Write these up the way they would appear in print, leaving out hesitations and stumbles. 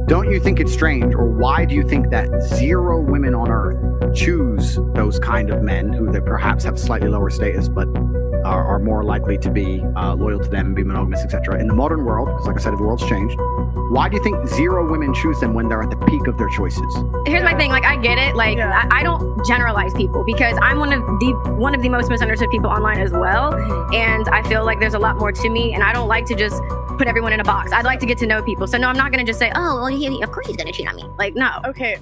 Don't you think it's strange, or why do you think that 0 women on earth choose those kind of men who they perhaps have slightly lower status but are more likely to be loyal to them and be monogamous, etc. in the modern world? Because like I said, the world's changed. Why do you think 0 women choose them when they're at the peak of their choices? Here's my thing, like I get it, like I don't generalize people because I'm one of the most misunderstood people online as well, and I feel like there's a lot more to me, and I don't like to just put everyone in a box. I'd like to get to know people. So no, I'm not gonna just say, oh, well, of course he's gonna cheat on me. Like, no. Okay.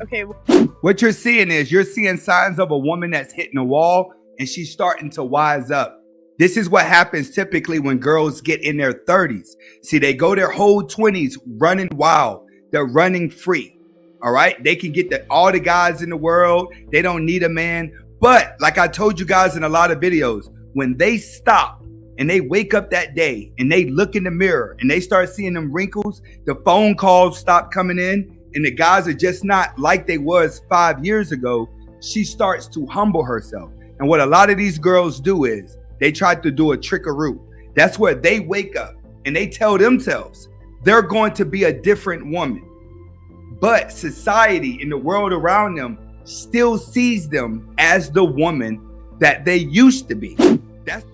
What you're seeing is you're seeing signs of a woman that's hitting a wall and she's starting to wise up. This is what happens typically when girls get in their 30s. See, they go their whole 20s running wild. They're running free. All right. They can get all the guys in the world. They don't need a man. But like I told you guys in a lot of videos, when they stop and they wake up that day and they look in the mirror and they start seeing them wrinkles, the phone calls stop coming in and the guys are just not like they was 5 years ago, she starts to humble herself. And what a lot of these girls do is they try to do a trickaroo. That's where they wake up and they tell themselves they're going to be a different woman. But society and the world around them still sees them as the woman that they used to be.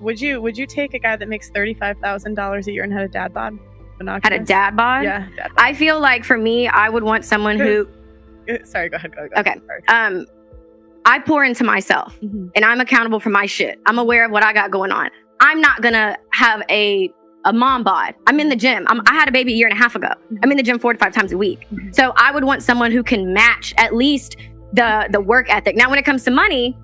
Would you take a guy that makes $35,000 a year and had a dad bod? Had a dad bod? Yeah. Dad bod. I feel like for me, I would want someone who. Sorry, go ahead. Okay. I pour into myself, and I'm accountable for my shit. I'm aware of what I got going on. I'm not gonna have a mom bod. I'm in the gym. I had a baby a year and a half ago. I'm in the gym 4 to 5 times a week. So I would want someone who can match at least the work ethic. Now, when it comes to money,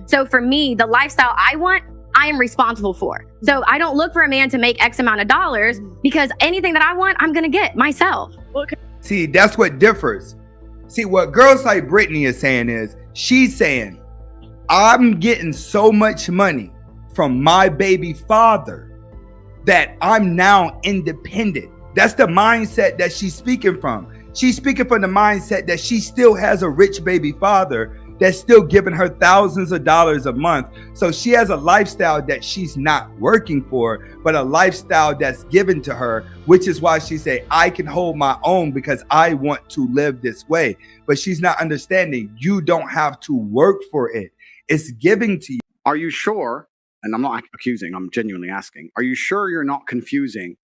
so for me, the lifestyle I want, I am responsible for. So I don't look for a man to make X amount of dollars because anything that I want, I'm gonna get myself. See, that's what differs. See, what girls like Brittany is saying is, she's saying, I'm getting so much money from my baby father that I'm now independent. That's the mindset that she's speaking from. She's speaking from the mindset that she still has a rich baby father that's still giving her thousands of dollars a month. So she has a lifestyle that she's not working for, but a lifestyle that's given to her, which is why she say, I can hold my own because I want to live this way. But she's not understanding you don't have to work for it. It's giving to you. Are you sure, and I'm not accusing, I'm genuinely asking, are you sure you're not confusing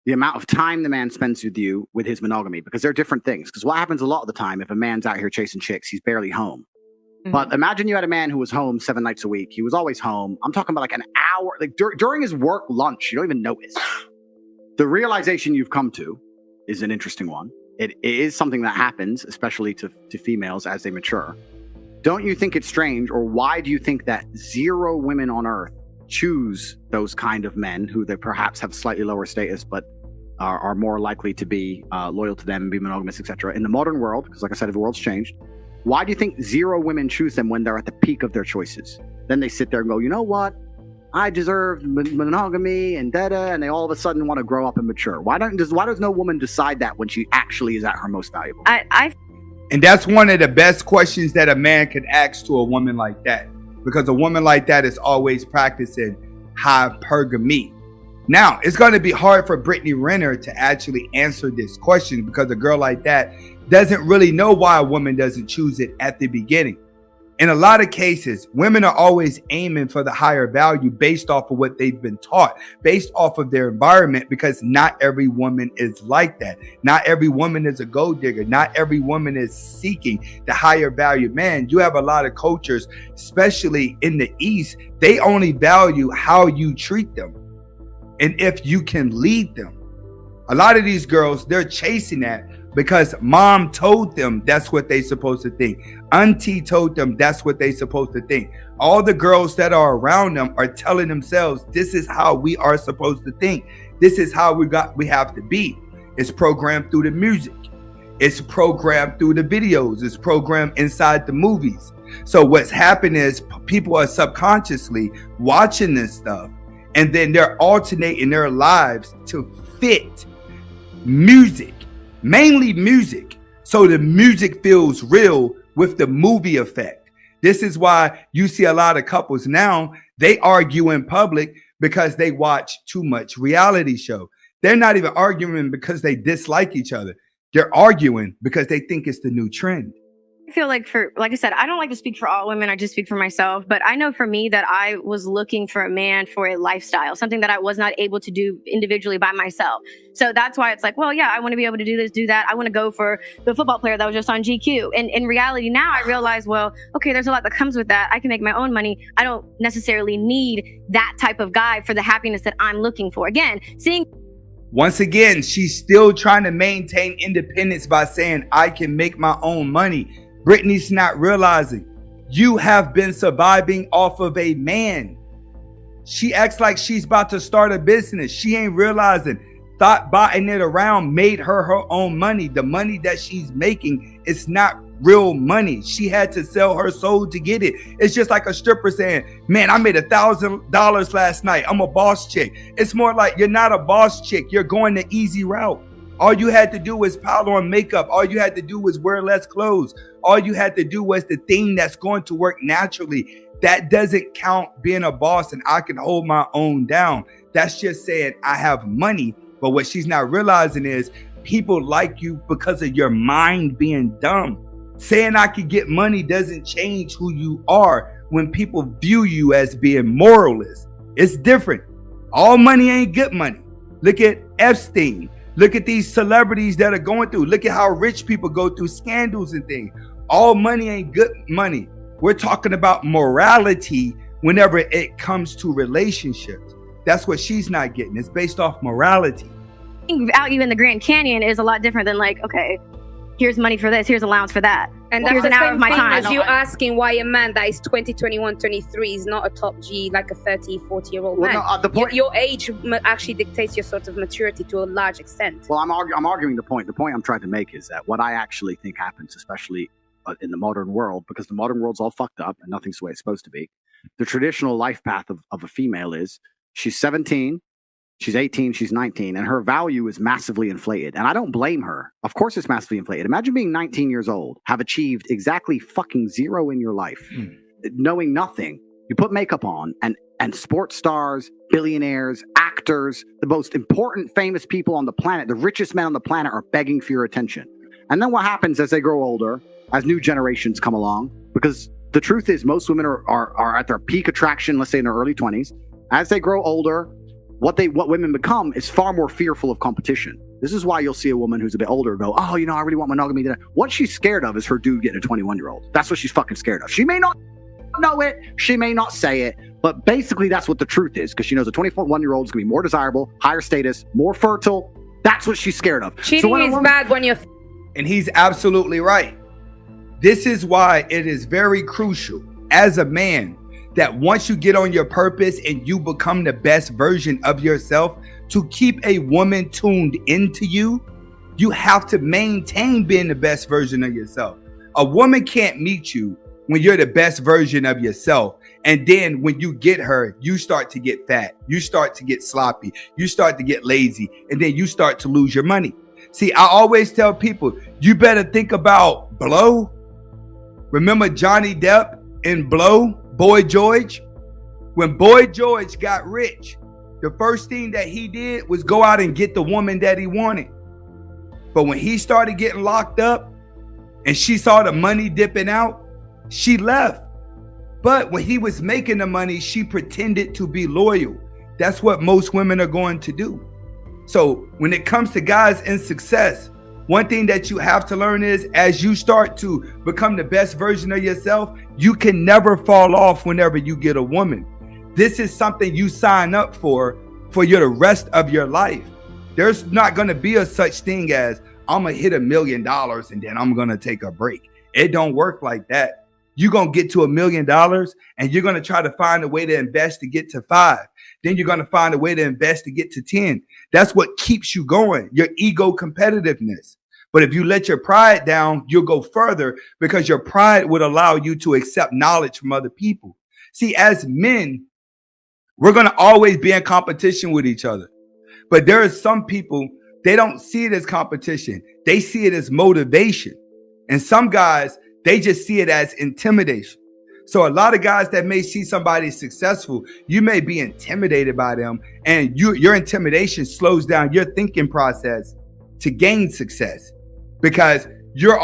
the amount of time the man spends with you with his monogamy? Because they're different things. Because what happens a lot of the time, if a man's out here chasing chicks, he's barely home. But imagine you had a man who was home 7 nights a week. He was always home. I'm talking about like an hour, like during his work lunch. You don't even notice. The realization you've come to is an interesting one. It is something that happens, especially to females as they mature. Don't you think it's strange, or why do you think that 0 women on earth choose those kind of men who they perhaps have slightly lower status but are more likely to be loyal to them and be monogamous, etc. in the modern world? Because like I said, the world's changed. Why do you think 0 women choose them when they're at the peak of their choices? Then they sit there and go, you know what? I deserve monogamy and and they all of a sudden want to grow up and mature. Why does no woman decide that when she actually is at her most valuable? And that's one of the best questions that a man can ask to a woman like that, because a woman like that is always practicing hypergamy. Now, it's going to be hard for Brittany Renner to actually answer this question because a girl like that doesn't really know why a woman doesn't choose it at the beginning. In a lot of cases, women are always aiming for the higher value based off of what they've been taught, based off of their environment, because not every woman is like that. Not every woman is a gold digger. Not every woman is seeking the higher value man. You have a lot of cultures, especially in the East, they only value how you treat them and if you can lead them. A lot of these girls, they're chasing that because mom told them that's what they supposed to think. Auntie told them that's what they supposed to think. All the girls that are around them are telling themselves, this is how we are supposed to think. This is how we have to be. It's programmed through the music. It's programmed through the videos. It's programmed inside the movies. So what's happened is people are subconsciously watching this stuff, and then they're alternating their lives to fit music, mainly music. So the music feels real with the movie effect. This is why you see a lot of couples now, they argue in public because they watch too much reality show. They're not even arguing because they dislike each other. They're arguing because they think it's the new trend. I feel like like I said, I don't like to speak for all women. I just speak for myself. But I know for me that I was looking for a man for a lifestyle, something that I was not able to do individually by myself. So that's why it's like, well, yeah, I want to be able to do this, do that. I want to go for the football player that was just on GQ. And in reality, now I realize, well, okay, there's a lot that comes with that. I can make my own money. I don't necessarily need that type of guy for the happiness that I'm looking for. Again, Once again, she's still trying to maintain independence by saying, I can make my own money. Brittany's not realizing you have been surviving off of a man. She acts like she's about to start a business. She ain't realizing thought buying it around made her own money. The money that she's making is not real money. She had to sell her soul to get it. It's just like a stripper saying, man, I made $1,000 last night. I'm a boss chick. It's more like you're not a boss chick. You're going the easy route. All you had to do was pile on makeup. All you had to do was wear less clothes. All you had to do was the thing that's going to work naturally. That doesn't count being a boss and I can hold my own down. That's just saying I have money. But what she's not realizing is people like you because of your mind being dumb. Saying I could get money doesn't change who you are when people view you as being moralist. It's different. All money ain't good money. Look at Epstein. Look at these celebrities that are going through. Look at how rich people go through scandals and things. All money ain't good money. We're talking about morality whenever it comes to relationships. That's what she's not getting. It's based off morality. Value in the Grand Canyon is a lot different than like, okay, here's money for this, here's allowance for that. And here's that's an the hour of same my thing time. as you asking why a man that is 20, 21, 23 is not a top G, like a 30, 40-year-old man. Well, no, the point, Your age actually dictates your sort of maturity to a large extent. well, I'm arguing the point. The point I'm trying to make is that what I actually think happens, especially in the modern world, because the modern world's all fucked up and nothing's the way it's supposed to be. The traditional life path of a female is she's 17, she's 18, she's 19, and her value is massively inflated. And I don't blame her. Of course it's massively inflated. Imagine being 19 years old, have achieved exactly fucking zero in your life, knowing nothing. You put makeup on and sports stars, billionaires, actors, the most important famous people on the planet, the richest men on the planet are begging for your attention. And then what happens as they grow older, as new generations come along, because the truth is most women are at their peak attraction, let's say in their early 20s. As they grow older, what women become is far more fearful of competition. This is why you'll see a woman who's a bit older go, oh, I really want monogamy. What she's scared of is her dude getting a 21-year-old. That's what she's fucking scared of. She may not know it. She may not say it. But basically, that's what the truth is, because she knows a 21-year-old is going to be more desirable, higher status, more fertile. That's what she's scared of. Cheating is bad when you're... And he's absolutely right. This is why it is very crucial as a man that once you get on your purpose and you become the best version of yourself, to keep a woman tuned into you, you have to maintain being the best version of yourself. A woman can't meet you when you're the best version of yourself. And then when you get her, you start to get fat. You start to get sloppy. You start to get lazy. And then you start to lose your money. See, I always tell people, you better think about Blow. Remember Johnny Depp in Blow, Boy George? When Boy George got rich, the first thing that he did was go out and get the woman that he wanted. But when he started getting locked up and she saw the money dipping out, she left. But when he was making the money, she pretended to be loyal. That's what most women are going to do. So when it comes to guys in success, one thing that you have to learn is as you start to become the best version of yourself, you can never fall off whenever you get a woman. This is something you sign up for the rest of your life. There's not going to be a such thing as I'm going to hit $1 million and then I'm going to take a break. It don't work like that. You're going to get to $1 million and you're going to try to find a way to invest to get to 5. Then you're going to find a way to invest to get to 10. That's what keeps you going, your ego competitiveness. But if you let your pride down, you'll go further because your pride would allow you to accept knowledge from other people. See, as men, we're going to always be in competition with each other. But there are some people, they don't see it as competition. They see it as motivation. And some guys, they just see it as intimidation. So a lot of guys that may see somebody successful, you may be intimidated by them, and your intimidation slows down your thinking process to gain success. because your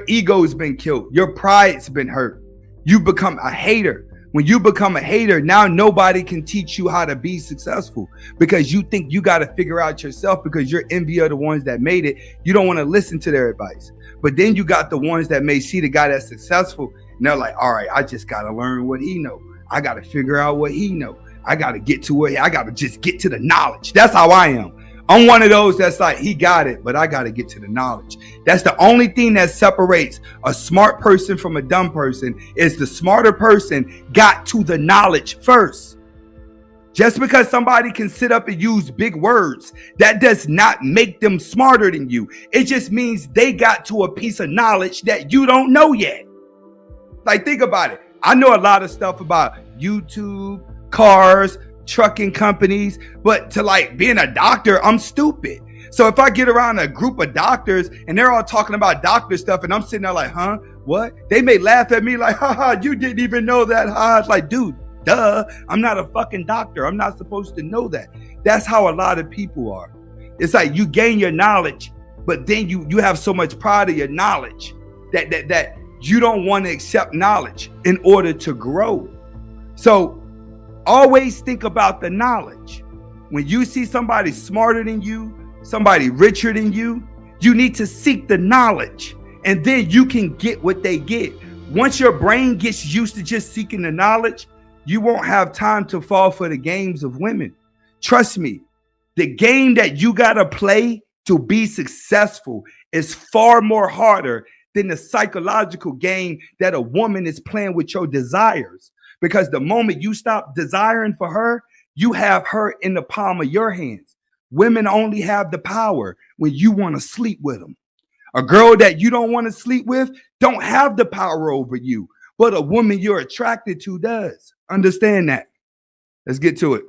ego's been killed. Your pride's been hurt. You become a hater. When you become a hater, now nobody can teach you how to be successful because you think you got to figure out yourself because you're envy of the ones that made it. You don't want to listen to their advice. But then you got the ones that may see the guy that's successful and they're like, all right, I just got to learn what he know. I got to figure out what he know. I got to get to it. I got to just get to the knowledge. That's how I am. I'm one of those that's like, he got it, but I got to get to the knowledge. That's the only thing that separates a smart person from a dumb person is the smarter person got to the knowledge first. Just because somebody can sit up and use big words, that does not make them smarter than you. It just means they got to a piece of knowledge that you don't know yet. Like, think about it. I know a lot of stuff about YouTube, cars, trucking companies, but to like being a doctor, I'm stupid. So if I get around a group of doctors and they're all talking about doctor stuff and I'm sitting there like, huh, what? They may laugh at me like, haha, you didn't even know that. Ha. It's like, dude, duh, I'm not a fucking doctor. I'm not supposed to know that. That's how a lot of people are. It's like you gain your knowledge, but then you have so much pride of your knowledge that you don't want to accept knowledge in order to grow. So always think about the knowledge. When you see somebody smarter than you, somebody richer than you, you need to seek the knowledge and then you can get what they get. Once your brain gets used to just seeking the knowledge, you won't have time to fall for the games of women. Trust me, the game that you got to play to be successful is far more harder than the psychological game that a woman is playing with your desires. Because the moment you stop desiring for her, you have her in the palm of your hands. Women only have the power when you want to sleep with them. A girl that you don't want to sleep with don't have the power over you, but a woman you're attracted to does. Understand that. Let's get to it.